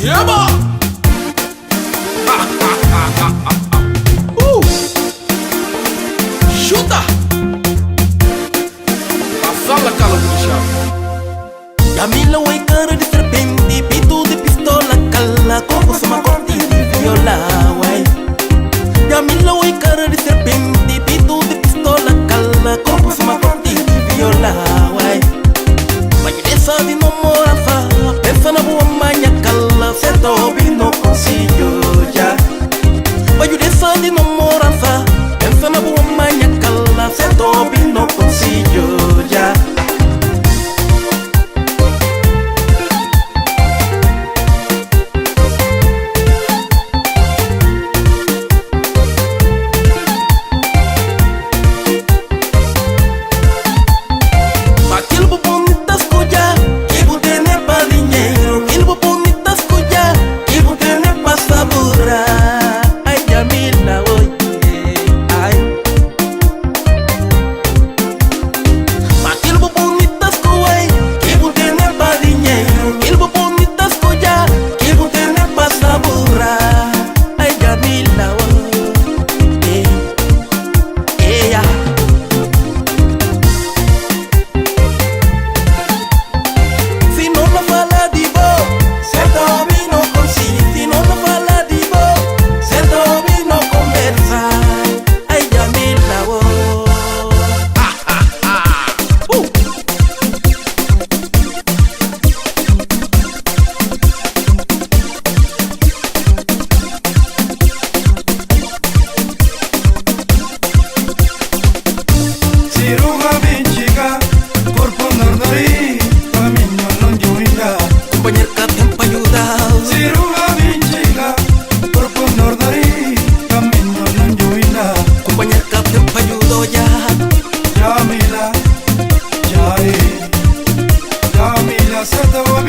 Yaba! Chuta! Passando a cala do chão. Camila way cara de serpente, pito de pistola, cala, corpo suma corte de viola, way. Camila way cara de serpente, pito de pistola, cala, corpo suma corte de viola, way. Vai dessa de namorança, pensa na boa manha, cala, certo hobby não consigo já. Vai dessa de namorança, pensa na boa manha, cala, certo hobby não consigo já. Jamila, Jamila, se te voy.